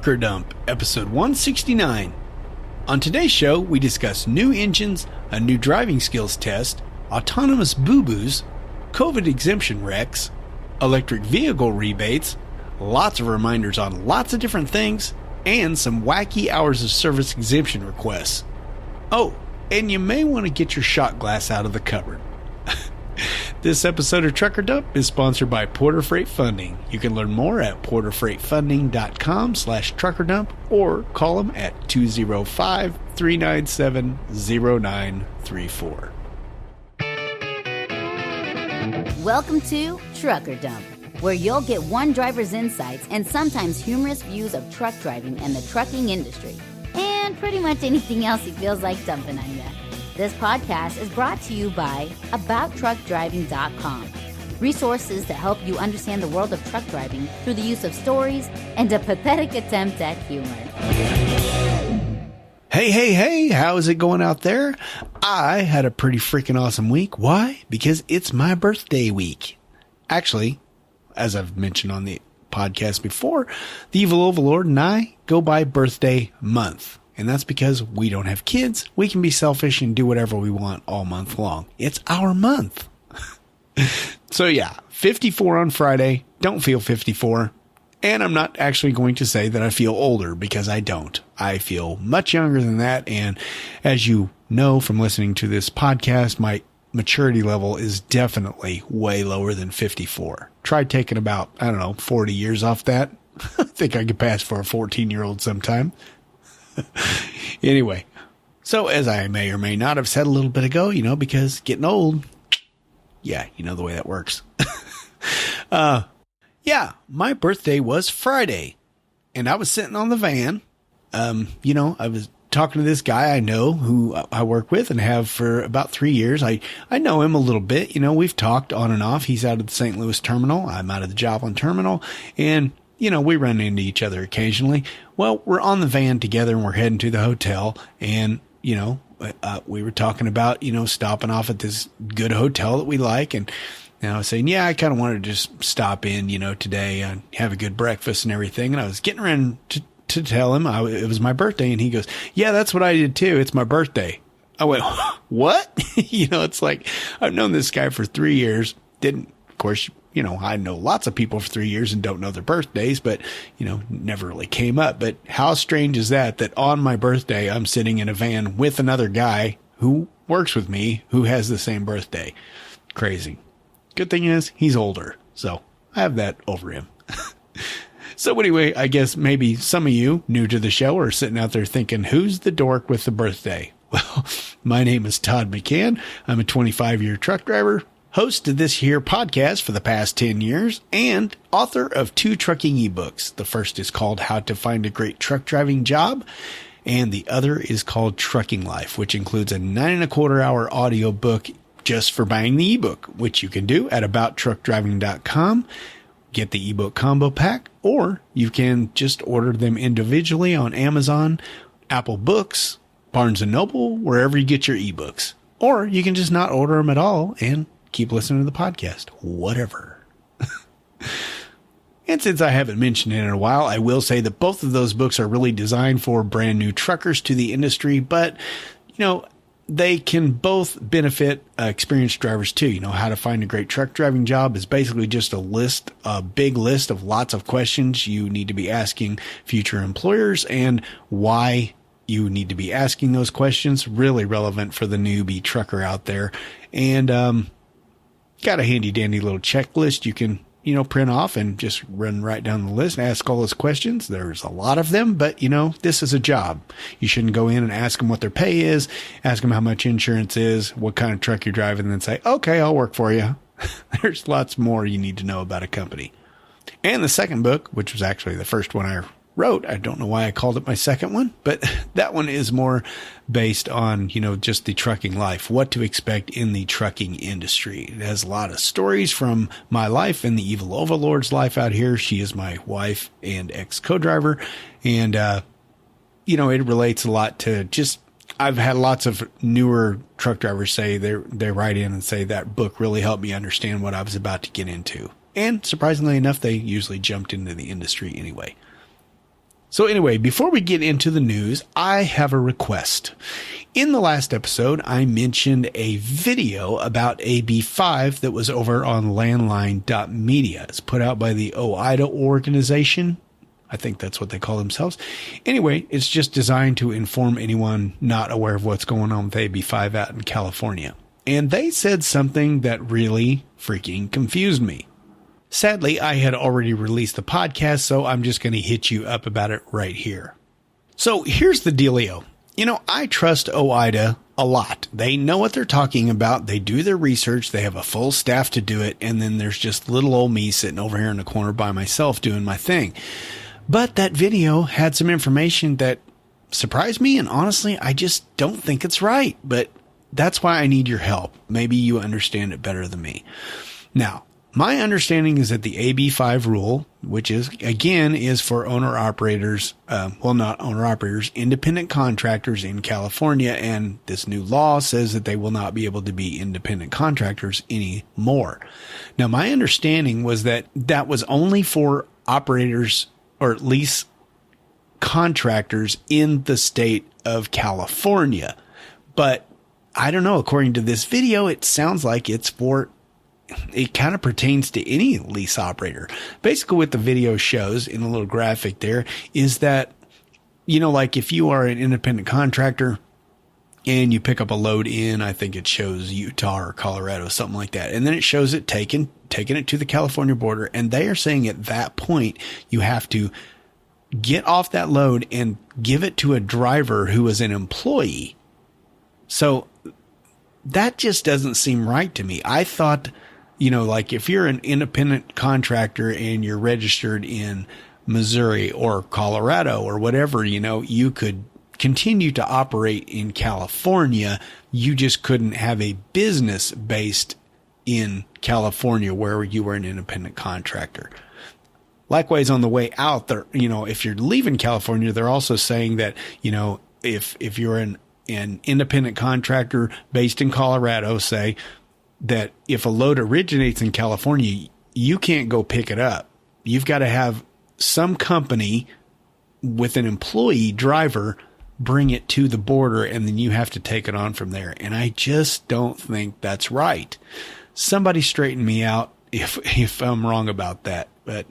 Trucker Dump, episode 169. On today's show, we discuss new engines, a new driving skills test, autonomous boo-boos, COVID exemption recs, electric vehicle rebates, lots of reminders on lots of different things, and some wacky hours of service exemption requests. Oh, and you may want to get your shot glass out of the cupboard. This episode of Trucker Dump is sponsored by Porter Freight Funding. You can learn more at porterfreightfunding.com/truckerdump or call them at 205-397-0934. Welcome to Trucker Dump, where you'll get one driver's insights and sometimes humorous views of truck driving and the trucking industry, and pretty much anything else he feels like dumping on you. This podcast is brought to you by AboutTruckDriving.com, resources to help you understand the world of truck driving through the use of stories and a pathetic attempt at humor. Hey, how's it going out there? I had a pretty freaking awesome week. Why? Because it's my birthday week. Actually, as I've mentioned on the podcast before, the Evil Overlord and I go by birthday month. And that's because we don't have kids. We can be selfish and do whatever we want all month long. It's our month. So yeah, 54 on Friday. Don't feel 54. And I'm not actually going to say that I feel older, because I don't. I feel much younger than that. And as you know from listening to this podcast, my maturity level is definitely way lower than 54. Tried taking about, 40 years off that. I think I could pass for a 14-year-old sometime. Anyway, so as I may or may not have said a little bit ago, because getting old, yeah, you know the way that works. Yeah, my birthday was Friday, and I was sitting on the van. I was talking to this guy I know who I work with and have for about 3 years. I know him a little bit. We've talked on and off. He's out of the St. Louis terminal. I'm out of the Joplin terminal, and we run into each other occasionally. Well, we're on the van together and we're heading to the hotel, and, we were talking about, stopping off at this good hotel that we like. And I was saying, yeah, I kind of wanted to just stop in, today and have a good breakfast and everything. And I was getting around to tell him it was my birthday. And he goes, yeah, that's what I did too. It's my birthday. I went, what? It's like, I've known this guy for 3 years. Of course, I know lots of people for 3 years and don't know their birthdays, but, never really came up. But how strange is that on my birthday, I'm sitting in a van with another guy who works with me who has the same birthday? Crazy. Good thing is he's older, so I have that over him. So anyway, I guess maybe some of you new to the show are sitting out there thinking, who's the dork with the birthday? Well, my name is Todd McCann. I'm a 25-year truck driver, host of this here podcast for the past 10 years, and author of 2 trucking ebooks. The first is called How to Find a Great Truck Driving Job, and the other is called Trucking Life, which includes a 9.25-hour audio book just for buying the ebook, which you can do at abouttruckdriving.com. Get the ebook combo pack, or you can just order them individually on Amazon, Apple Books, Barnes & Noble, wherever you get your ebooks. Or you can just not order them at all and keep listening to the podcast. Whatever. And since I haven't mentioned it in a while, I will say that both of those books are really designed for brand new truckers to the industry, but, they can both benefit experienced drivers too. How to Find a Great Truck Driving Job is basically just a big list of lots of questions you need to be asking future employers, and why you need to be asking those questions. Really relevant for the newbie trucker out there. And, got a handy dandy little checklist you can, print off and just run right down the list and ask all those questions. There's a lot of them, but this is a job. You shouldn't go in and ask them what their pay is, ask them how much insurance is, what kind of truck you're driving, and then say, okay, I'll work for you. There's lots more you need to know about a company. And the second book, which was actually the first one I wrote, I don't know why I called it my second one, but that one is more based on, just the trucking life, what to expect in the trucking industry. It has a lot of stories from my life and the Evil Overlord's life out here. She is my wife and ex-co-driver. And, it relates a lot to just, I've had lots of newer truck drivers say they write in and say that book really helped me understand what I was about to get into. And surprisingly enough, they usually jumped into the industry anyway. So anyway, before we get into the news, I have a request. In the last episode, I mentioned a video about AB5 that was over on landline.media. It's put out by the OIDA organization. I think that's what they call themselves. Anyway, it's just designed to inform anyone not aware of what's going on with AB5 out in California. And they said something that really freaking confused me. Sadly, I had already released the podcast, so I'm just going to hit you up about it right here. So here's the dealio. I trust OIDA a lot. They know what they're talking about. They do their research. They have a full staff to do it. And then there's just little old me sitting over here in the corner by myself doing my thing. But that video had some information that surprised me. And honestly, I just don't think it's right. But that's why I need your help. Maybe you understand it better than me. Now, my understanding is that the AB5 rule, which is for owner-operators, not owner-operators, independent contractors in California. And this new law says that they will not be able to be independent contractors anymore. Now, my understanding was that that was only for operators or at least contractors in the state of California. But I don't know. According to this video, it sounds like it kind of pertains to any lease operator. Basically what the video shows in a little graphic there is that, like if you are an independent contractor and you pick up a load in, I think it shows Utah or Colorado, something like that. And then it shows it taking it to the California border. And they are saying at that point, you have to get off that load and give it to a driver who is an employee. So that just doesn't seem right to me. I thought, like if you're an independent contractor and you're registered in Missouri or Colorado or whatever, you could continue to operate in California. You just couldn't have a business based in California where you were an independent contractor. Likewise, on the way out there, if you're leaving California, they're also saying that, if you're an independent contractor based in Colorado, say, that if a load originates in California, you can't go pick it up. You've got to have some company with an employee driver bring it to the border, and then you have to take it on from there. And I just don't think that's right. Somebody straighten me out if I'm wrong about that. But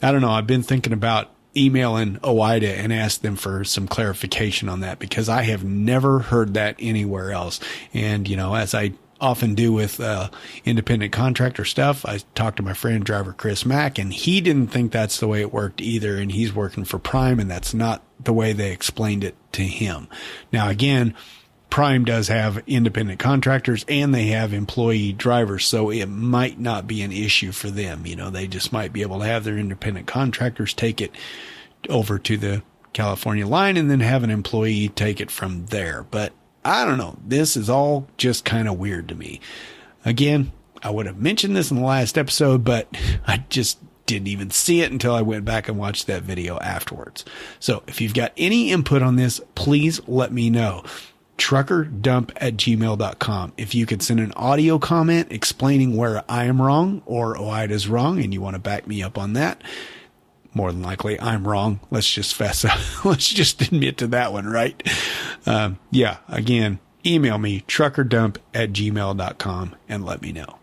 I don't know. I've been thinking about emailing OIDA and ask them for some clarification on that, because I have never heard that anywhere else. And, as I often do with independent contractor stuff, I talked to my friend driver Chris Mack, and he didn't think that's the way it worked either. And he's working for Prime, and that's not the way they explained it to him. Now, again, Prime does have independent contractors and they have employee drivers, so it might not be an issue for them. They just might be able to have their independent contractors take it over to the California line and then have an employee take it from there. But I don't know. This is all just kind of weird to me. Again, I would have mentioned this in the last episode, but I just didn't even see it until I went back and watched that video afterwards. So if you've got any input on this, please let me know. truckerdump@gmail.com. If you could send an audio comment explaining where I am wrong or OIDA's wrong and you want to back me up on that, more than likely I'm wrong. Let's just fess up. Let's just admit to that one, right? Again, email me truckerdump@gmail.com and let me know.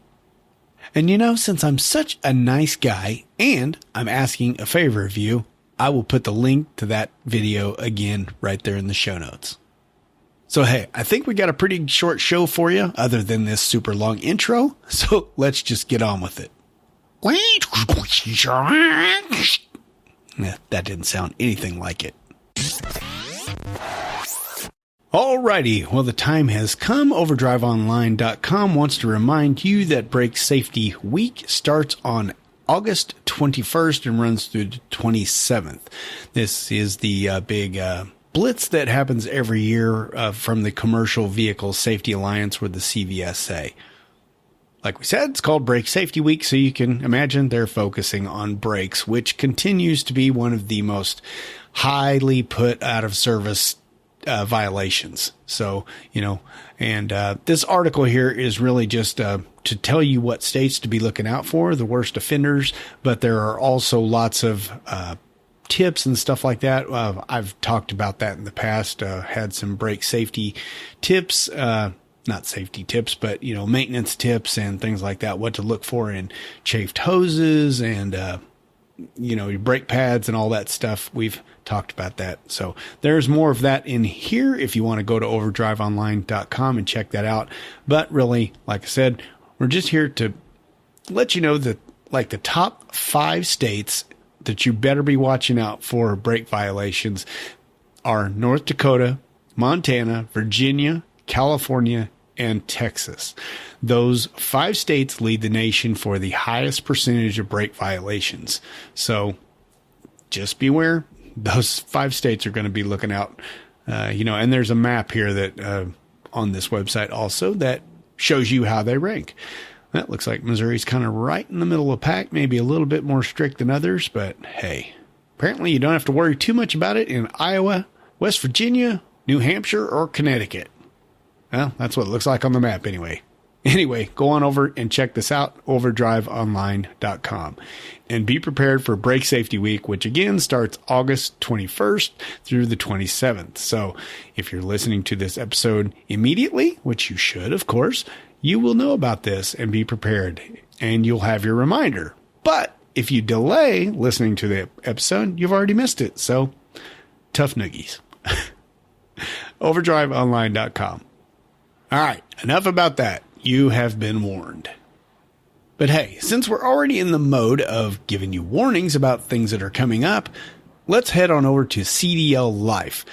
And since I'm such a nice guy and I'm asking a favor of you, I will put the link to that video again right there in the show notes. So, hey, I think we got a pretty short show for you other than this super long intro. So let's just get on with it. That didn't sound anything like it. Alrighty, well, the time has come. OverdriveOnline.com wants to remind you that Brake Safety Week starts on August 21st and runs through the 27th. This is the big blitz that happens every year from the Commercial Vehicle Safety Alliance with the CVSA. Like we said, it's called Brake Safety Week, so you can imagine they're focusing on brakes, which continues to be one of the most highly put out of service violations. So, and this article here is really just to tell you what states to be looking out for, the worst offenders, but there are also lots of tips and stuff like that. I've talked about that in the past, had some brake safety tips, not safety tips, but, maintenance tips and things like that, what to look for in chafed hoses and, your brake pads and all that stuff. We've talked about that. So there's more of that in here if you want to go to overdriveonline.com and check that out. But really, like I said, we're just here to let you know that like the top 5 states that you better be watching out for brake violations are North Dakota, Montana, Virginia, California, and Texas. Those 5 states lead the nation for the highest percentage of brake violations. So just beware. Those 5 states are going to be looking out, and there's a map here that on this website also that shows you how they rank. That looks like Missouri's kind of right in the middle of the pack, maybe a little bit more strict than others, but hey, apparently you don't have to worry too much about it in Iowa, West Virginia, New Hampshire, or Connecticut. Well, that's what it looks like on the map anyway. Anyway, go on over and check this out, overdriveonline.com. And be prepared for Brake Safety Week, which again starts August 21st through the 27th. So if you're listening to this episode immediately, which you should, of course, you will know about this and be prepared, and you'll have your reminder. But if you delay listening to the episode, you've already missed it. So tough noogies. overdriveonline.com. All right, enough about that. You have been warned. But hey, since we're already in the mode of giving you warnings about things that are coming up, let's head on over to CDL Life.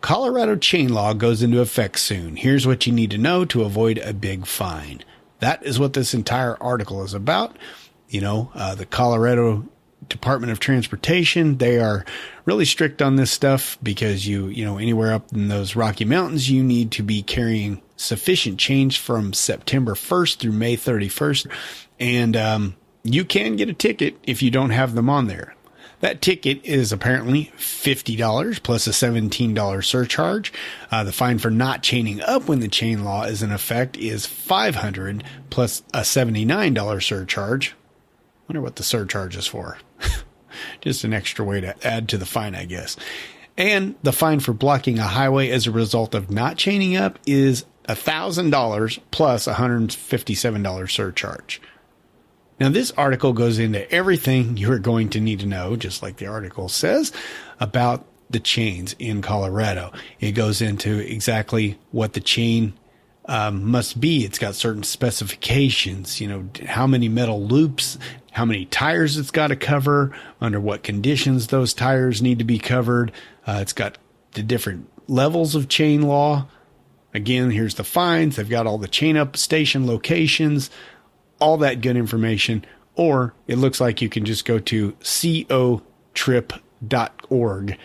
Colorado chain law goes into effect soon. Here's what you need to know to avoid a big fine. That is what this entire article is about. The Colorado Department of Transportation, they are really strict on this stuff because anywhere up in those Rocky Mountains, you need to be carrying sufficient change from September 1st through May 31st. And you can get a ticket if you don't have them on there. That ticket is apparently $50 plus a $17 surcharge. The fine for not chaining up when the chain law is in effect is $500 plus a $79 surcharge. Wonder what the surcharge is for. Just an extra way to add to the fine, I guess. And the fine for blocking a highway as a result of not chaining up is $1,000 plus a $157 surcharge. Now, this article goes into everything you're going to need to know, just like the article says, about the chains in Colorado. It goes into exactly what the chain must be. It's got certain specifications, how many metal loops, how many tires it's got to cover, under what conditions those tires need to be covered. It's got the different levels of chain law. Again, here's the fines. They've got all the chain up station locations, all that good information. Or it looks like you can just go to cotrip.org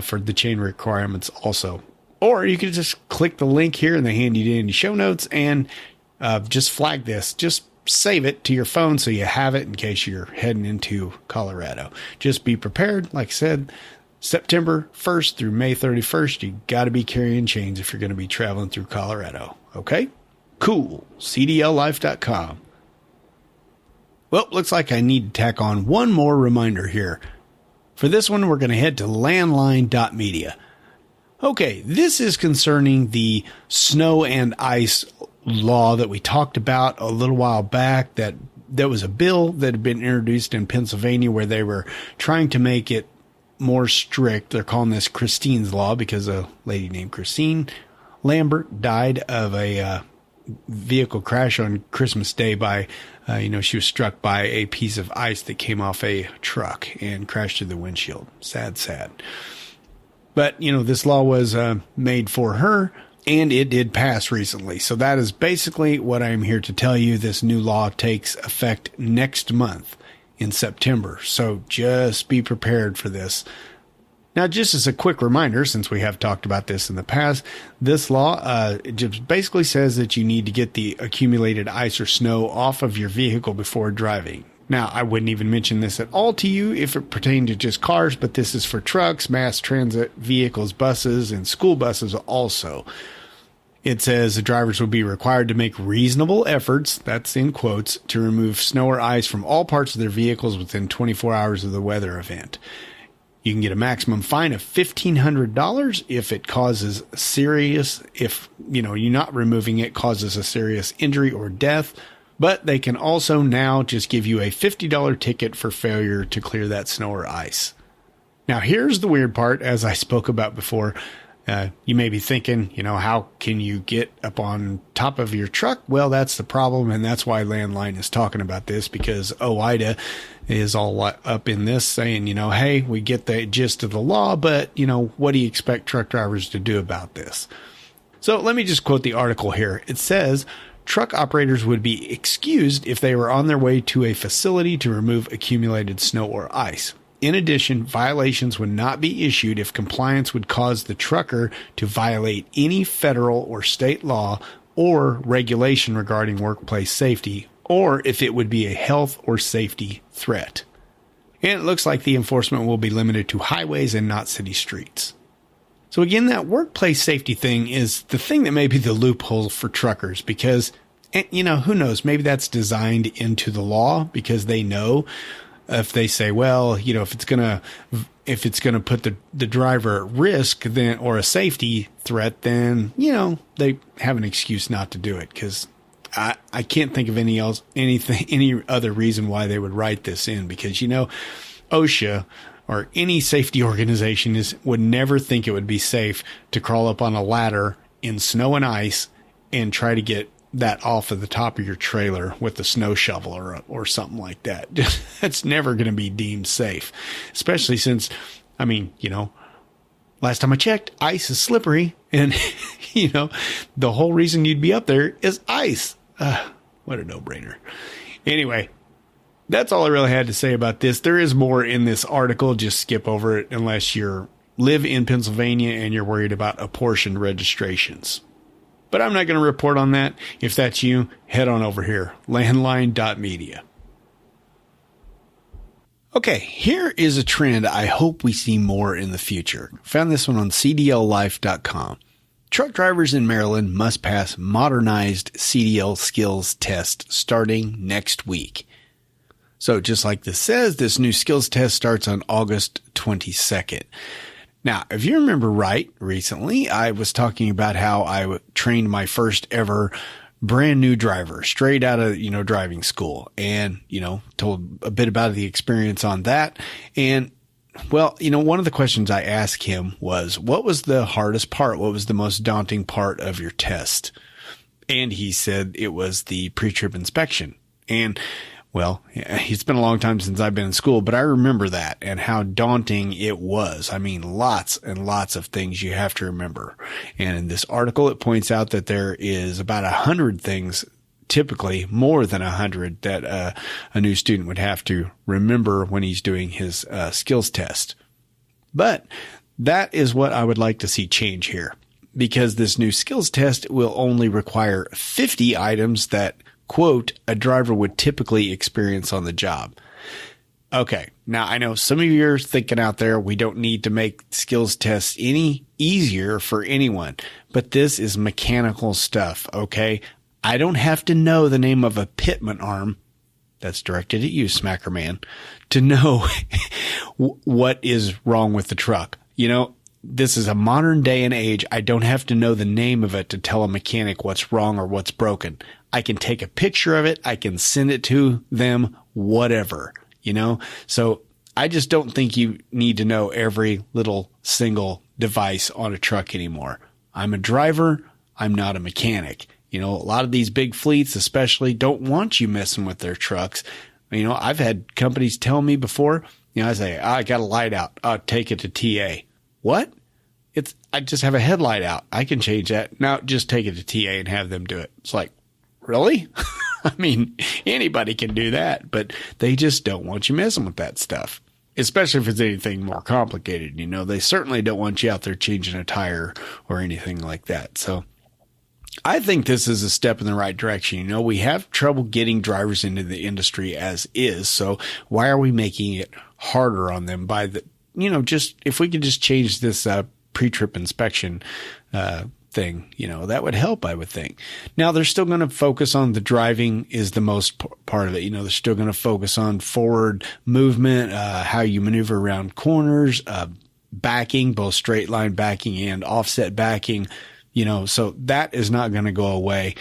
for the chain requirements also. Or you can just click the link here in the handy dandy show notes and just flag this. Just save it to your phone so you have it in case you're heading into Colorado. Just be prepared. Like I said, September 1st through May 31st, you got to be carrying chains if you're going to be traveling through Colorado. Okay? Cool. CDLLife.com. Well, looks like I need to tack on one more reminder here. For this one, we're going to head to landline.media. Okay, this is concerning the snow and ice law that we talked about a little while back. That there was a bill that had been introduced in Pennsylvania where they were trying to make it more strict. They're calling this Christine's Law because a lady named Christine Lambert died of a vehicle crash on Christmas Day by, she was struck by a piece of ice that came off a truck and crashed through the windshield. Sad. But, this law was made for her, and it did pass recently. So that is basically what I'm here to tell you. This new law takes effect next month in September. So just be prepared for this. Now, just as a quick reminder, since we have talked about this in the past, this law it just basically says that you need to get the accumulated ice or snow off of your vehicle before driving. Now, I wouldn't even mention this at all to you if it pertained to just cars, but this is for trucks, mass transit vehicles, buses, and school buses also. It says the drivers will be required to make reasonable efforts, that's in quotes, to remove snow or ice from all parts of their vehicles within 24 hours of the weather event. You can get a maximum fine of $1,500 if it causes if you're not removing it causes a serious injury or death. But they can also now just give you a $50 ticket for failure to clear that snow or ice. Now, here's the weird part, as I spoke about before. You may be thinking, how can you get up on top of your truck? Well, that's the problem, and that's why Landline is talking about this, because OIDA is all up in this saying, hey, we get the gist of the law, but, what do you expect truck drivers to do about this? So let me just quote the article here. It says, truck operators would be excused if they were on their way to a facility to remove accumulated snow or ice. In addition, violations would not be issued if compliance would cause the trucker to violate any federal or state law or regulation regarding workplace safety, or if it would be a health or safety threat. And it looks like the enforcement will be limited to highways and not city streets. So again, that workplace safety thing is the thing that may be the loophole for truckers, because, who knows, maybe that's designed into the law because they know if they say, well, if it's going to put the driver at risk then, or a safety threat, then, they have an excuse not to do it. Cause I can't think of any other reason why they would write this in, because, OSHA or any safety organization would never think it would be safe to crawl up on a ladder in snow and ice and try to get that off of the top of your trailer with a snow shovel or something like that. That's never going to be deemed safe, especially since, last time I checked, ice is slippery, and, the whole reason you'd be up there is ice. What a no-brainer. Anyway, that's all I really had to say about this. There is more in this article. Just skip over it unless you live in Pennsylvania and you're worried about apportioned registrations. But I'm not going to report on that. If that's you, head on over here, landline.media. Okay, here is a trend I hope we see more in the future. Found this one on cdllife.com. Truck drivers in Maryland must pass modernized CDL skills test starting next week. So just like this says, this new skills test starts on August 22nd. Now, if you remember right, recently I was talking about how I trained my first ever brand new driver straight out of, driving school, and, told a bit about the experience on that. And well, one of the questions I asked him was, what was the hardest part? What was the most daunting part of your test? And he said it was the pre-trip inspection. And well, it's been a long time since I've been in school, but I remember that and how daunting it was. I mean, lots and lots of things you have to remember. And in this article, it points out that there is about 100 things, typically more than 100, that a new student would have to remember when he's doing his skills test. But that is what I would like to see change here, because this new skills test will only require 50 items that, quote, a driver would typically experience on the job. Okay, now I know some of you are thinking out there, we don't need to make skills tests any easier for anyone, but this is mechanical stuff, okay? I don't have to know the name of a pitman arm, that's directed at you, Smacker Man, to know what is wrong with the truck. This is a modern day and age. I don't have to know the name of it to tell a mechanic what's wrong or what's broken. I can take a picture of it. I can send it to them, whatever, So I just don't think you need to know every little single device on a truck anymore. I'm a driver. I'm not a mechanic. A lot of these big fleets especially don't want you messing with their trucks. I've had companies tell me before, I say, I got a light out. I'll take it to TA. What? I just have a headlight out. I can change that. Now just take it to TA and have them do it. It's like, really? I mean, anybody can do that, but they just don't want you messing with that stuff, especially if it's anything more complicated. They certainly don't want you out there changing a tire or anything like that. So I think this is a step in the right direction. We have trouble getting drivers into the industry as is. So why are we making it harder on them by just if we could just change this pre-trip inspection thing. That would help, I would think. Now, they're still going to focus on the driving is the most part of it. They're still going to focus on forward movement, how you maneuver around corners, backing, both straight line backing and offset backing, so that is not going to go away.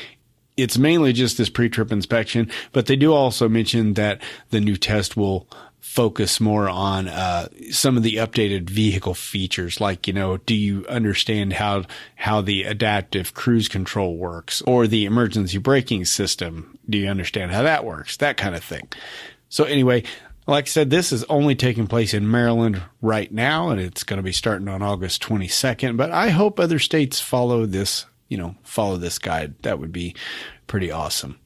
It's mainly just this pre-trip inspection, but they do also mention that the new test will focus more on some of the updated vehicle features, like, do you understand how the adaptive cruise control works, or the emergency braking system? Do you understand how that works? That kind of thing. So anyway, like I said, this is only taking place in Maryland right now, and it's going to be starting on August 22nd, but I hope other states follow this guide. That would be pretty awesome.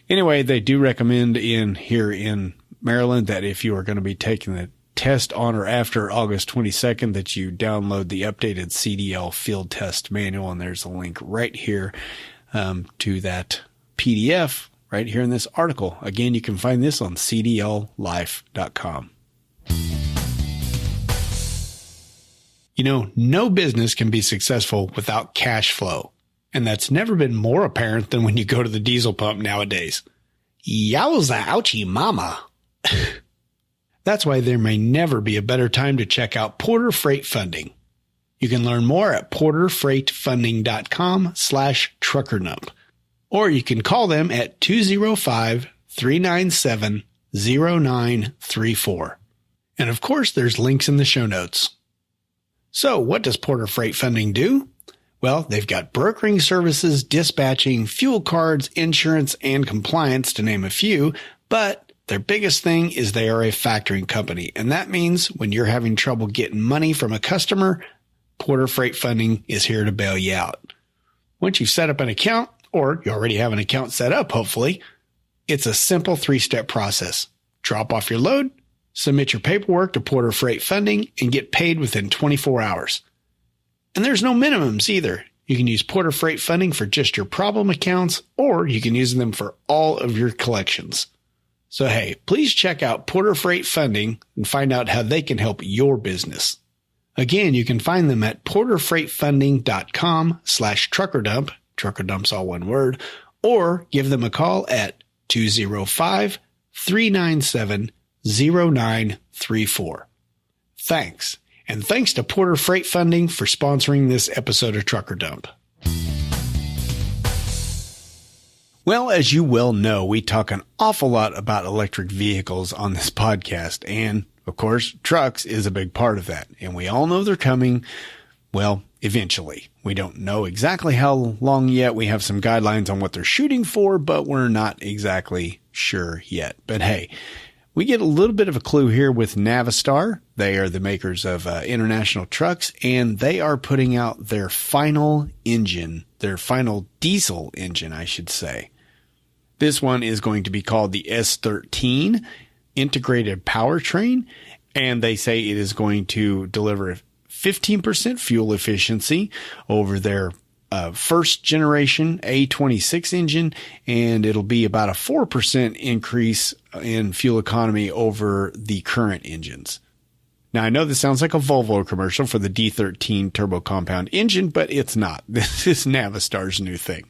Anyway, they do recommend here in Maryland that if you are going to be taking the test on or after August 22nd, that you download the updated CDL field test manual. And there's a link right here to that PDF right here in this article. Again, you can find this on cdllife.com. No business can be successful without cash flow. And that's never been more apparent than when you go to the diesel pump nowadays. Yowza, ouchie mama. That's why there may never be a better time to check out Porter Freight Funding. You can learn more at porterfreightfunding.com/truckerdump. Or you can call them at 205-397-0934. And of course, there's links in the show notes. So what does Porter Freight Funding do? Well, they've got brokering services, dispatching, fuel cards, insurance, and compliance, to name a few, but their biggest thing is they are a factoring company, and that means when you're having trouble getting money from a customer, Porter Freight Funding is here to bail you out. Once you've set up an account, or you already have an account set up, hopefully, it's a simple 3-step process. Drop off your load, submit your paperwork to Porter Freight Funding, and get paid within 24 hours. And there's no minimums either. You can use Porter Freight Funding for just your problem accounts, or you can use them for all of your collections. So hey, please check out Porter Freight Funding and find out how they can help your business. Again, you can find them at porterfreightfunding.com/truckerdump, truckerdump's all one word, or give them a call at 205-397-0934. Thanks. And thanks to Porter Freight Funding for sponsoring this episode of Trucker Dump. Well, as you well know, we talk an awful lot about electric vehicles on this podcast. And, of course, trucks is a big part of that. And we all know they're coming, well, eventually. We don't know exactly how long yet. We have some guidelines on what they're shooting for, but we're not exactly sure yet. But hey, we get a little bit of a clue here with Navistar. They are the makers of international trucks, and they are putting out their final engine, their final diesel engine, I should say. This one is going to be called the S13 Integrated Powertrain, and they say it is going to deliver 15% fuel efficiency over their first generation A26 engine, and it'll be about a 4% increase in fuel economy over the current engines. Now, I know this sounds like a Volvo commercial for the D13 turbo compound engine, but it's not. This is Navistar's new thing.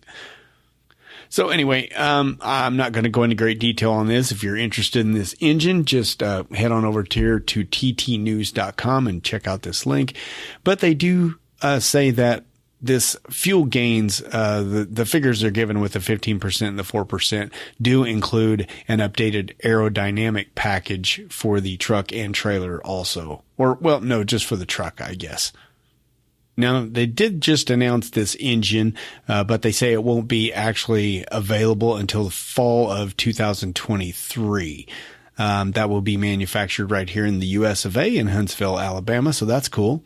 So anyway, I'm not going to go into great detail on this. If you're interested in this engine, just head on over to ttnews.com and check out this link. But they do say that this fuel gains, the figures they're given with the 15% and the 4% do include an updated aerodynamic package for the truck and trailer also. Or, well, no, just for the truck, I guess. Now, they did just announce this engine, but they say it won't be actually available until the fall of 2023. That will be manufactured right here in the US of A in Huntsville, Alabama, so that's cool.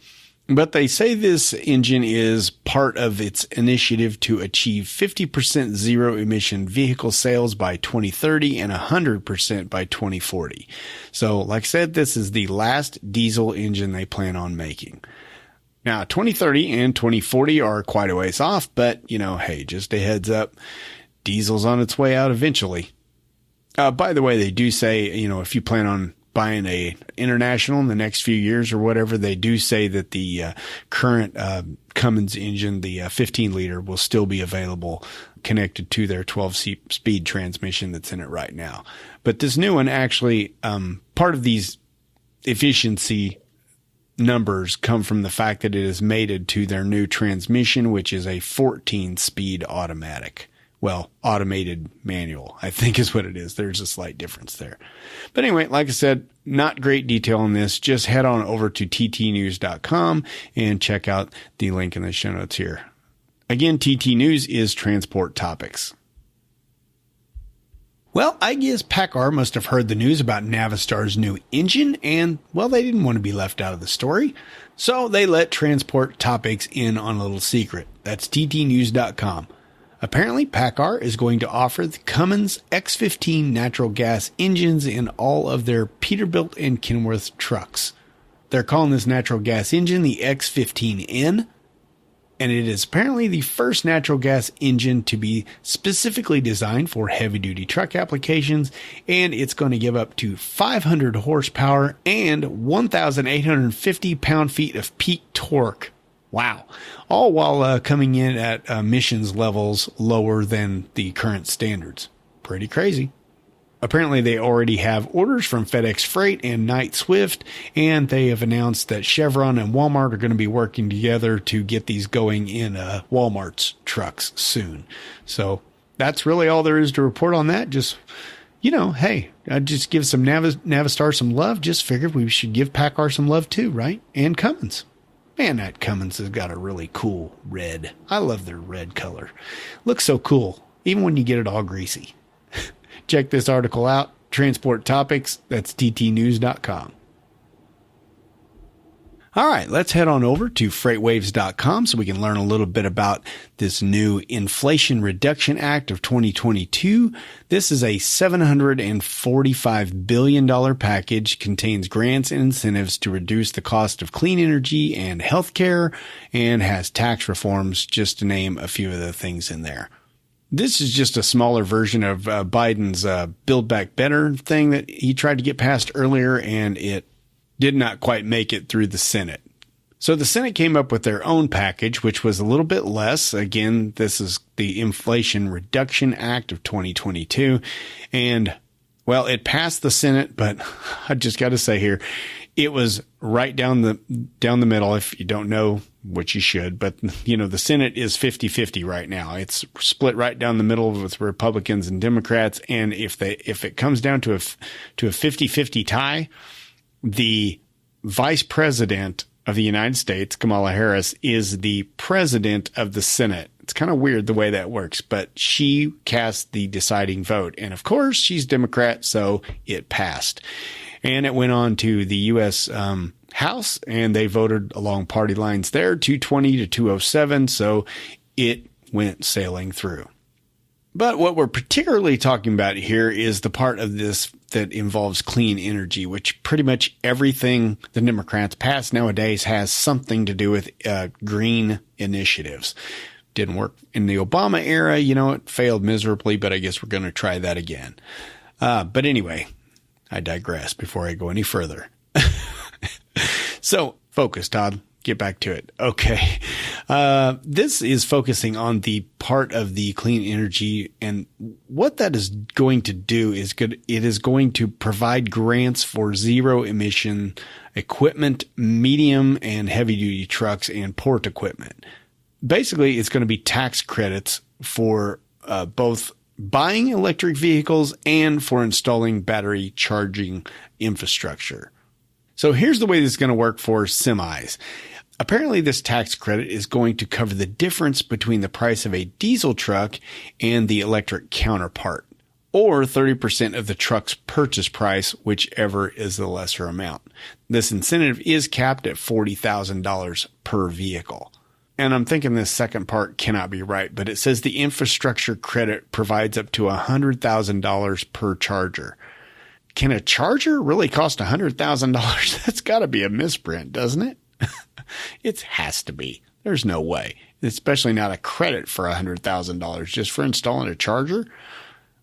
But they say this engine is part of its initiative to achieve 50% zero-emission vehicle sales by 2030 and 100% by 2040. So, like I said, this is the last diesel engine they plan on making. Now, 2030 and 2040 are quite a ways off, but, hey, just a heads up, diesel's on its way out eventually. By the way, they do say, if you plan on buying a international in the next few years or whatever, they do say that the current Cummins engine, the 15-liter, will still be available connected to their 12-speed transmission that's in it right now. But this new one actually, part of these efficiency numbers come from the fact that it is mated to their new transmission, which is a 14-speed automatic. Well, automated manual, I think is what it is. There's a slight difference there. But anyway, like I said, not great detail on this. Just head on over to ttnews.com and check out the link in the show notes here. Again, TT News is transport topics. Well, I guess PACCAR must have heard the news about Navistar's new engine, and, well, they didn't want to be left out of the story. So they let Transport Topics in on a little secret. That's ttnews.com. Apparently, PACCAR is going to offer the Cummins X15 natural gas engines in all of their Peterbilt and Kenworth trucks. They're calling this natural gas engine the X15N, and it is apparently the first natural gas engine to be specifically designed for heavy-duty truck applications, and it's going to give up to 500 horsepower and 1,850 pound-feet of peak torque. Wow. All while coming in at emissions levels lower than the current standards. Pretty crazy. Apparently, they already have orders from FedEx Freight and Knight Swift, and they have announced that Chevron and Walmart are going to be working together to get these going in Walmart's trucks soon. So that's really all there is to report on that. Just, hey, I'd just give some Navistar some love. Just figured we should give PACCAR some love too, right? And Cummins. Man, that Cummins has got a really cool red. I love their red color. Looks so cool, even when you get it all greasy. Check this article out. Transport Topics. That's ttnews.com. All right, let's head on over to freightwaves.com so we can learn a little bit about this new Inflation Reduction Act of 2022. This is a $745 billion package, contains grants and incentives to reduce the cost of clean energy and healthcare, and has tax reforms, just to name a few of the things in there. This is just a smaller version of Biden's Build Back Better thing that he tried to get passed earlier, and it did not quite make it through the Senate. So the Senate came up with their own package, which was a little bit less. Again, this is the Inflation Reduction Act of 2022. And, well, it passed the Senate, but I just got to say here, it was right down the middle. If you don't know, which you should, but the Senate is 50-50 right now. It's split right down the middle with Republicans and Democrats. And if it comes down to a 50-50 tie, the Vice President of the United States, Kamala Harris, is the President of the Senate. It's kind of weird the way that works, but she cast the deciding vote. And of course, she's Democrat, so it passed. And it went on to the U.S. House, and they voted along party lines there, 220 to 207, so it went sailing through. But what we're particularly talking about here is the part of this that involves clean energy, which pretty much everything the Democrats pass nowadays has something to do with green initiatives. Didn't work in the Obama era. It failed miserably, but I guess we're going to try that again. But anyway, I digress before I go any further. So focus, Todd. Get back to it. Okay. This is focusing on the part of the clean energy, and what that is going to do is good. It is going to provide grants for zero emission equipment, medium and heavy duty trucks, and port equipment. Basically, it's going to be tax credits for both buying electric vehicles and for installing battery charging infrastructure. So here's the way this is going to work for semis. Apparently, this tax credit is going to cover the difference between the price of a diesel truck and the electric counterpart, or 30% of the truck's purchase price, whichever is the lesser amount. This incentive is capped at $40,000 per vehicle. And I'm thinking this second part cannot be right, but it says the infrastructure credit provides up to $100,000 per charger. Can a charger really cost $100,000? That's got to be a misprint, doesn't it? It has to be. There's no way, especially not a credit for $100,000 just for installing a charger.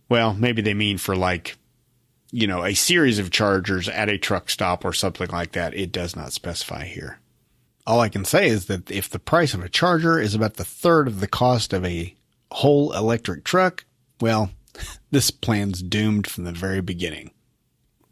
Well, maybe they mean for like a series of chargers at a truck stop or something like that. It does not specify here. All I can say is that if the price of a charger is about the third of the cost of a whole electric truck, well, this plan's doomed from the very beginning.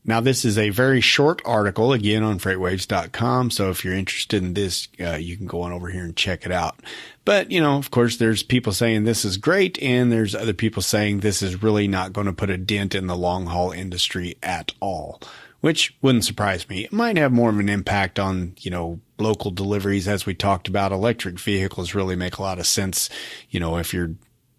Now, this is a very short article, again, on freightwaves.com. So if you're interested in this, you can go on over here and check it out. But, of course, there's people saying this is great, and there's other people saying this is really not going to put a dent in the long haul industry at all, which wouldn't surprise me. It might have more of an impact on, local deliveries. As we talked about, electric vehicles really make a lot of sense, if you're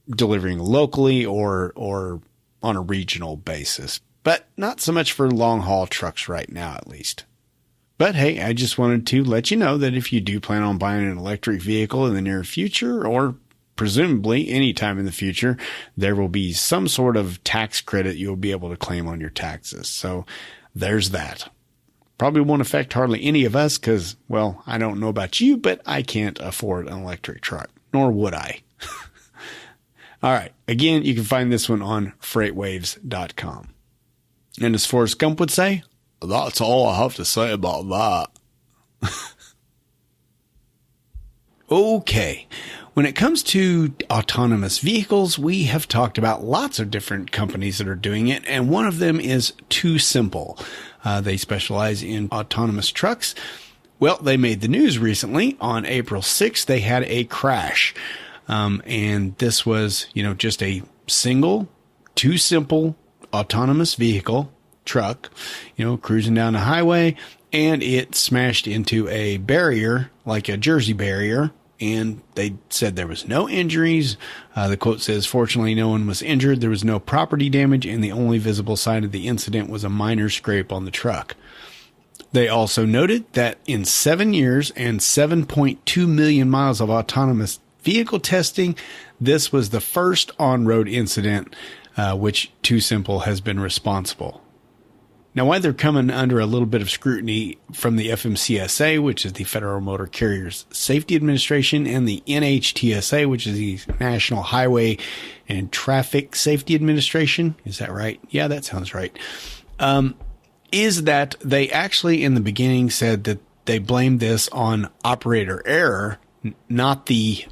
delivering locally or on a regional basis. But not so much for long haul trucks right now, at least. But hey, I just wanted to let you know that if you do plan on buying an electric vehicle in the near future, or presumably anytime in the future, there will be some sort of tax credit you'll be able to claim on your taxes. So there's that. Probably won't affect hardly any of us because, well, I don't know about you, but I can't afford an electric truck, nor would I. All right. Again, you can find this one on freightwaves.com. And as Forrest Gump would say, that's all I have to say about that. Okay. When it comes to autonomous vehicles, we have talked about lots of different companies that are doing it, and one of them is Too Simple. They specialize in autonomous trucks. Well, they made the news recently. On April 6th, they had a crash. And this was, just a single, Too Simple autonomous vehicle, truck, cruising down the highway, and it smashed into a barrier, like a Jersey barrier, and they said there was no injuries. The quote says, fortunately, no one was injured. There was no property damage, and the only visible sign of the incident was a minor scrape on the truck. They also noted that in 7 years and 7.2 million miles of autonomous vehicle testing, this was the first on-road incident which Too Simple has been responsible. Now, while they're coming under a little bit of scrutiny from the FMCSA, which is the Federal Motor Carriers Safety Administration, and the NHTSA, which is the National Highway and Traffic Safety Administration, is that right? Yeah, that sounds right. Is that they actually in the beginning said that they blamed this on operator error, not the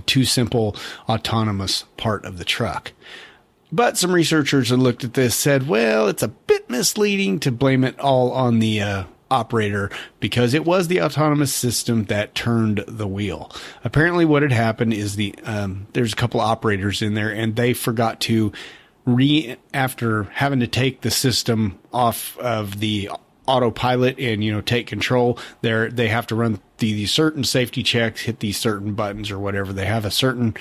Too Simple autonomous part of the truck. But some researchers that looked at this said, well, it's a bit misleading to blame it all on the operator because it was the autonomous system that turned the wheel. Apparently what had happened is there's a couple operators in there, and they forgot to after having to take the system off of the autopilot and, take control there, they have to run these certain safety checks, hit these certain buttons or whatever. They have a certain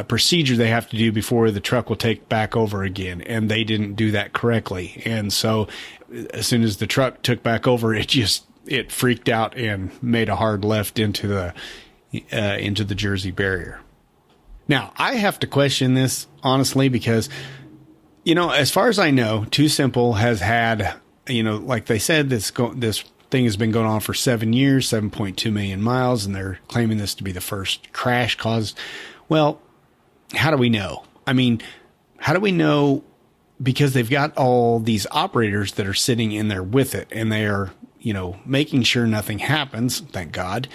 procedure they have to do before the truck will take back over again. And they didn't do that correctly. And so as soon as the truck took back over, it freaked out and made a hard left into the Jersey barrier. Now, I have to question this honestly, because, as far as I know, Too Simple has had, like they said, this thing has been going on for 7 years, 7.2 million miles, and they're claiming this to be the first crash caused. Well, how do we know? I mean, how do we know? Because they've got all these operators that are sitting in there with it, and they are, making sure nothing happens, thank God.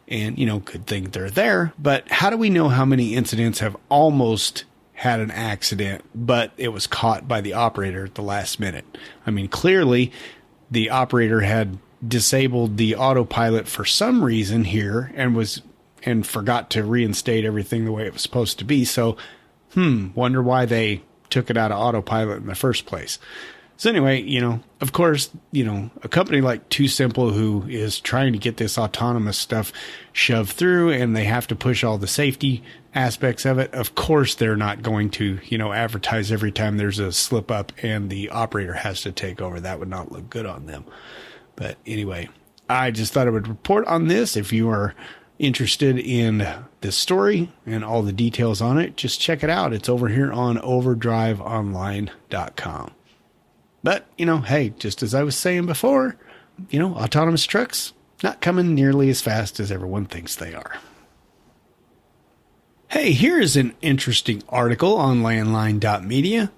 And, good thing they're there. But how do we know how many incidents have almost had an accident, but it was caught by the operator at the last minute? I mean, clearly the operator had disabled the autopilot for some reason here and forgot to reinstate everything the way it was supposed to be. So, wonder why they took it out of autopilot in the first place. So anyway, of course, a company like Too Simple, who is trying to get this autonomous stuff shoved through, and they have to push all the safety aspects of it. Of course, they're not going to, advertise every time there's a slip up and the operator has to take over. That would not look good on them. But anyway, I just thought I would report on this. If you are interested in this story and all the details on it, just check it out. It's over here on overdriveonline.com. But, hey, just as I was saying before, autonomous trucks not coming nearly as fast as everyone thinks they are. Hey, here is an interesting article on landline.media.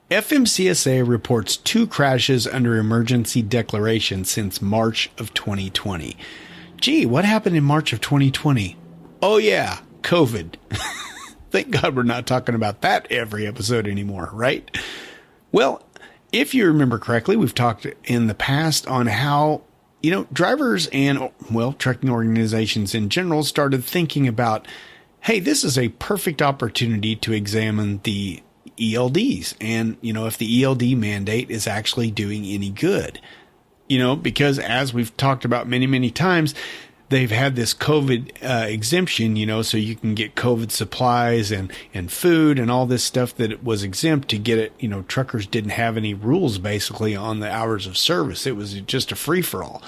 FMCSA reports 2 crashes under emergency declaration since March of 2020. Gee, what happened in March of 2020? Oh yeah, COVID. Thank God we're not talking about that every episode anymore, right? Well, if you remember correctly, we've talked in the past on how, drivers and, trucking organizations in general started thinking about, hey, this is a perfect opportunity to examine the ELDs and, if the ELD mandate is actually doing any good. Because as we've talked about many, many times, they've had this COVID exemption, so you can get COVID supplies and food and all this stuff that it was exempt to get it. Truckers didn't have any rules basically on the hours of service. It was just a free for all.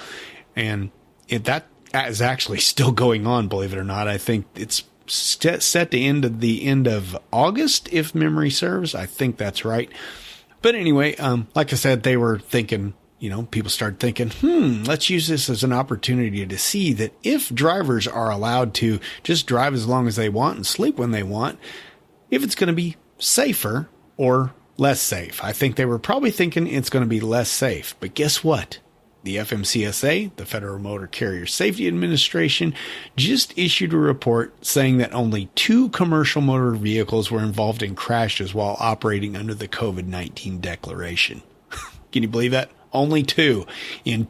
And that is actually still going on, believe it or not. I think it's set to end at the end of August, if memory serves. I think that's right. But anyway, like I said, they were thinking, people started thinking, let's use this as an opportunity to see that if drivers are allowed to just drive as long as they want and sleep when they want, if it's going to be safer or less safe. I think they were probably thinking it's going to be less safe. But guess what? The FMCSA, the Federal Motor Carrier Safety Administration, just issued a report saying that only 2 commercial motor vehicles were involved in crashes while operating under the COVID-19 declaration. Can you believe that? Only 2 in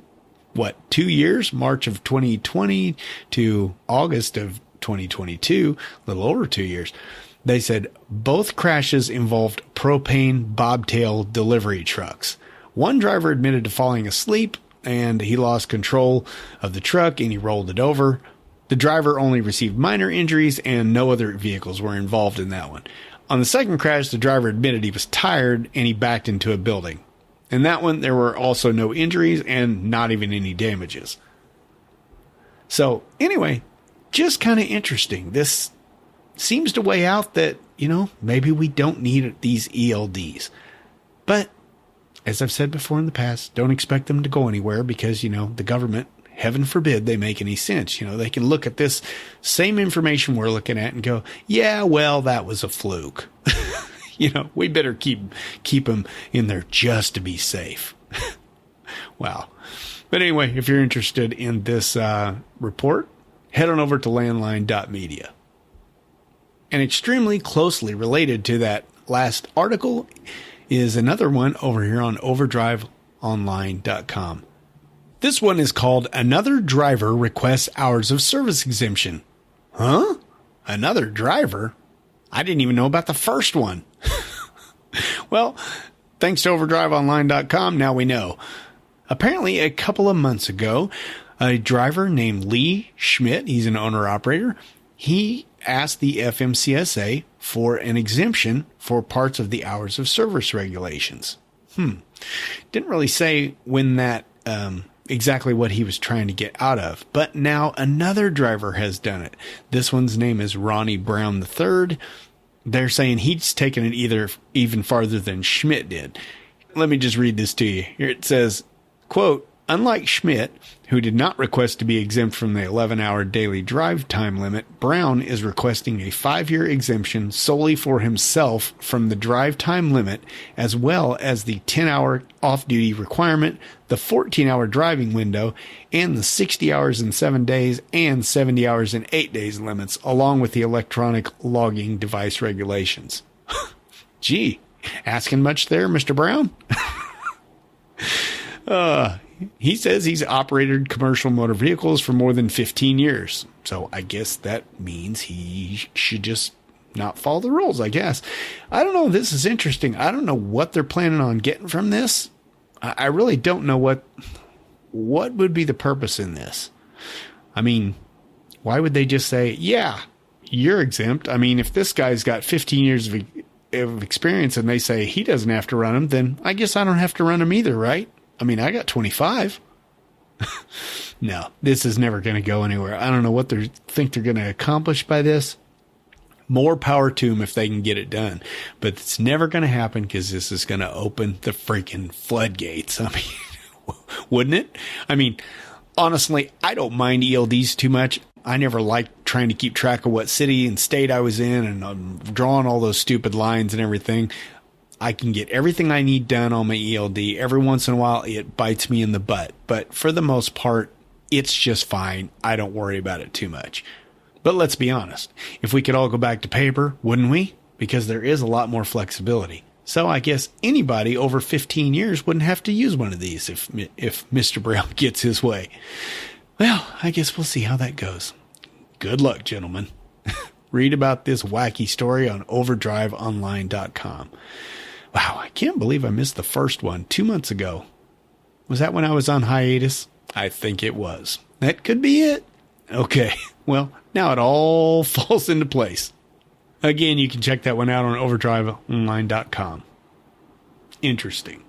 2 years, March of 2020 to August of 2022, a little over 2 years. They said both crashes involved propane bobtail delivery trucks. One driver admitted to falling asleep and he lost control of the truck and he rolled it over. The driver only received minor injuries and no other vehicles were involved in that one. On the second crash, the driver admitted he was tired and he backed into a building. In that one, there were also no injuries and not even any damages. So anyway, just kind of interesting. This seems to weigh out that, maybe we don't need these ELDs. But as I've said before in the past, don't expect them to go anywhere because, the government, heaven forbid, they make any sense. They can look at this same information we're looking at and go, yeah, well, that was a fluke. We better keep them in there just to be safe. Wow. But anyway, if you're interested in this report, head on over to landline.media. And extremely closely related to that last article is another one over here on overdriveonline.com. This one is called Another Driver Requests Hours of Service Exemption. Huh? Another driver? I didn't even know about the first one. Well, thanks to overdriveonline.com, now we know. Apparently, a couple of months ago, a driver named Lee Schmidt, he's an owner-operator, he asked the FMCSA for an exemption for parts of the hours of service regulations. Didn't really say when that, exactly what he was trying to get out of. But now another driver has done it. This one's name is Ronnie Brown III. They're saying he's taken it even farther than Schmidt did. Let me just read this to you. Here it says, quote, unlike Schmidt, who did not request to be exempt from the 11-hour daily drive time limit, Brown is requesting a 5-year exemption solely for himself from the drive time limit, as well as the 10-hour off-duty requirement, the 14-hour driving window, and the 60 hours in 7 days and 70 hours in 8 days limits, along with the electronic logging device regulations. Gee, asking much there, Mr. Brown? He says he's operated commercial motor vehicles for more than 15 years. So I guess that means he should just not follow the rules, I guess. I don't know. This is interesting. I don't know what they're planning on getting from this. I really don't know what would be the purpose in this. I mean, why would they just say, yeah, you're exempt? I mean, if this guy's got 15 years of experience and they say he doesn't have to run them, then I guess I don't have to run them either, right? I mean, I got 25. No, this is never going to go anywhere. I don't know what they think they're going to accomplish by this. More power to them if they can get it done. But it's never going to happen because this is going to open the freaking floodgates. I mean, wouldn't it? I mean, honestly, I don't mind ELDs too much. I never liked trying to keep track of what city and state I was in and drawing all those stupid lines and everything. I can get everything I need done on my ELD. Every once in a while, it bites me in the butt. But for the most part, it's just fine. I don't worry about it too much. But let's be honest. If we could all go back to paper, wouldn't we? Because there is a lot more flexibility. So I guess anybody over 15 years wouldn't have to use one of these if Mr. Brown gets his way. Well, I guess we'll see how that goes. Good luck, gentlemen. Read about this wacky story on overdriveonline.com. Wow, I can't believe I missed the first one 2 months ago. Was that when I was on hiatus? I think it was. That could be it. Okay, well, now it all falls into place. Again, you can check that one out on overdriveonline.com. Interesting.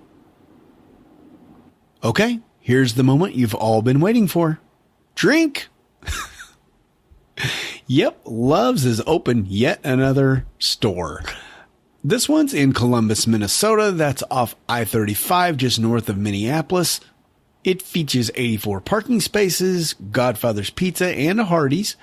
Okay, here's the moment you've all been waiting for. Drink! Yep, Love's has opened yet another store. This one's in Columbus, Minnesota. That's off I-35, just north of Minneapolis. It features 84 parking spaces, Godfather's Pizza, and a Hardee's.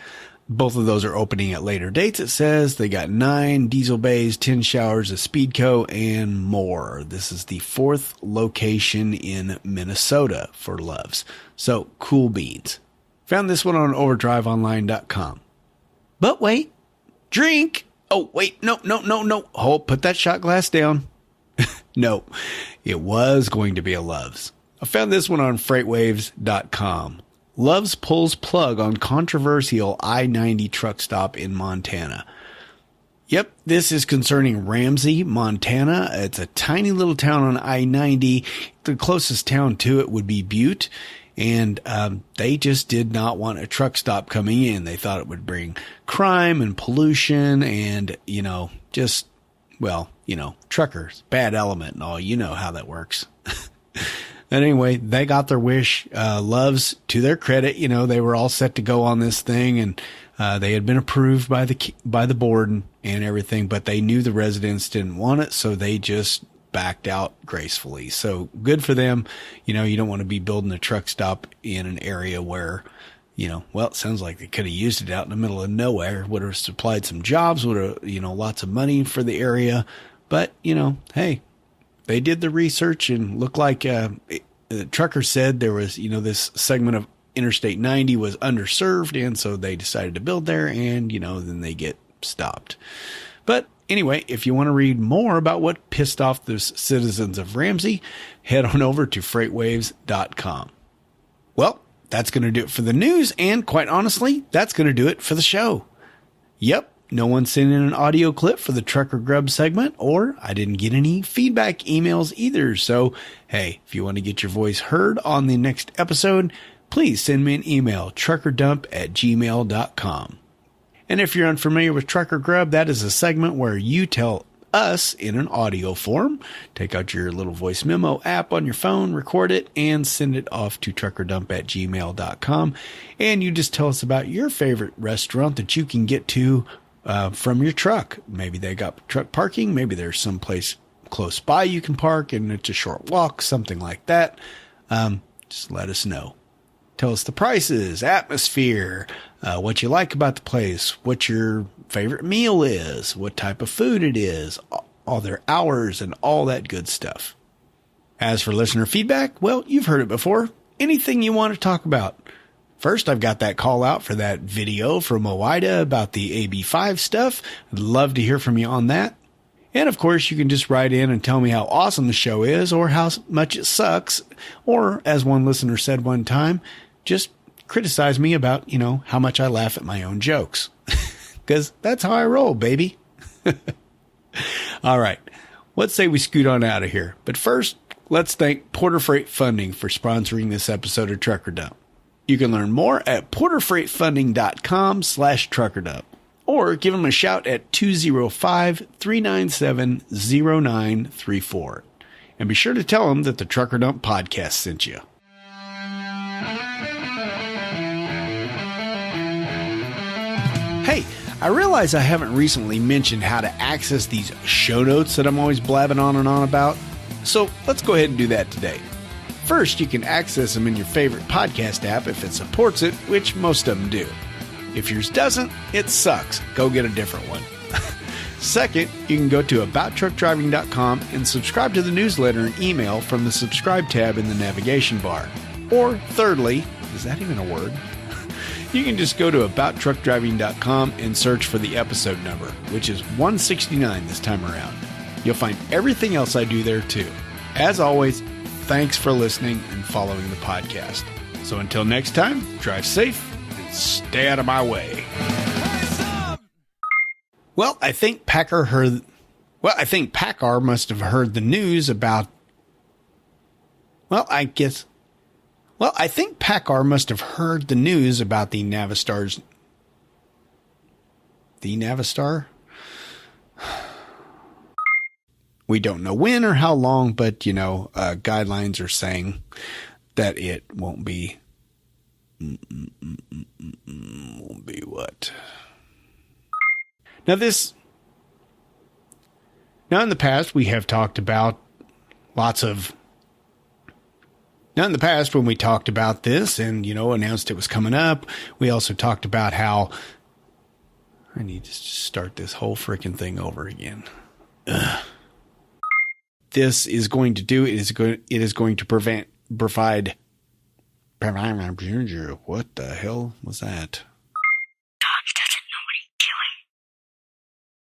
Both of those are opening at later dates, it says. They got 9 diesel bays, 10 showers, a Speedco, and more. This is the 4th location in Minnesota for Love's. So, cool beans. Found this one on overdriveonline.com. But wait, drink. Oh, wait, no. Hold, put that shot glass down. No, it was going to be a Love's. I found this one on freightwaves.com. Love's pulls plug on controversial I-90 truck stop in Montana. Yep, this is concerning Ramsey, Montana. It's a tiny little town on I-90. The closest town to it would be Butte. And they just did not want a truck stop coming in. They thought it would bring crime and pollution and, truckers, bad element and all. You know how that works. And anyway, they got their wish. Love's, to their credit, they were all set to go on this thing, and they had been approved by the board and everything, but they knew the residents didn't want it, so they just backed out gracefully. So good for them. You don't want to be building a truck stop in an area where, it sounds like they could have used it out in the middle of nowhere. Would have supplied some jobs, would have, lots of money for the area. But, hey, they did the research and looked like the trucker said there was, this segment of Interstate 90 was underserved. And so they decided to build there and, then they get stopped. But anyway, if you want to read more about what pissed off the citizens of Ramsey, head on over to freightwaves.com. Well, that's going to do it for the news, and quite honestly, that's going to do it for the show. Yep, no one sent in an audio clip for the Trucker Grub segment, or I didn't get any feedback emails either. So, hey, if you want to get your voice heard on the next episode, please send me an email, truckerdump@gmail.com. And if you're unfamiliar with Trucker Grub, that is a segment where you tell us in an audio form. Take out your little voice memo app on your phone, record it, and send it off to truckerdump@gmail.com. And you just tell us about your favorite restaurant that you can get to from your truck. Maybe they got truck parking. Maybe there's some place close by you can park and it's a short walk, something like that. Just let us know. Tell us the prices, atmosphere, what you like about the place, what your favorite meal is, what type of food it is, all their hours, and all that good stuff. As for listener feedback, well, you've heard it before. Anything you want to talk about. First, I've got that call out for that video from Owida about the AB5 stuff. I'd love to hear from you on that. And of course, you can just write in and tell me how awesome the show is or how much it sucks. Or, as one listener said one time, just criticize me about, how much I laugh at my own jokes. Because that's how I roll, baby. All right. Let's say we scoot on out of here. But first, let's thank Porter Freight Funding for sponsoring this episode of Trucker Dump. You can learn more at porterfreightfunding.com/truckerdump. Or give them a shout at 205-397-0934. And be sure to tell them that the Trucker Dump podcast sent you. Hey, I realize I haven't recently mentioned how to access these show notes that I'm always blabbing on and on about. So let's go ahead and do that today. First, you can access them in your favorite podcast app if it supports it, which most of them do. If yours doesn't, it sucks. Go get a different one. Second, you can go to abouttruckdriving.com and subscribe to the newsletter and email from the subscribe tab in the navigation bar. Or thirdly, is that even a word? You can just go to abouttruckdriving.com and search for the episode number, which is 169 this time around. You'll find everything else I do there too. As always, thanks for listening and following the podcast. So until next time, drive safe and stay out of my way. Well, I think Packard must have heard the news about. I think Packard must have heard the news about the Navistar's. The Navistar? We don't know when or how long, but, guidelines are saying that it won't be. Won't be what? Now in the past, we have talked about Now, in the past, when we talked about this and, announced it was coming up, we also talked about how I need to start this whole freaking thing over again. This is going to do, it is going to provide, what the hell was that?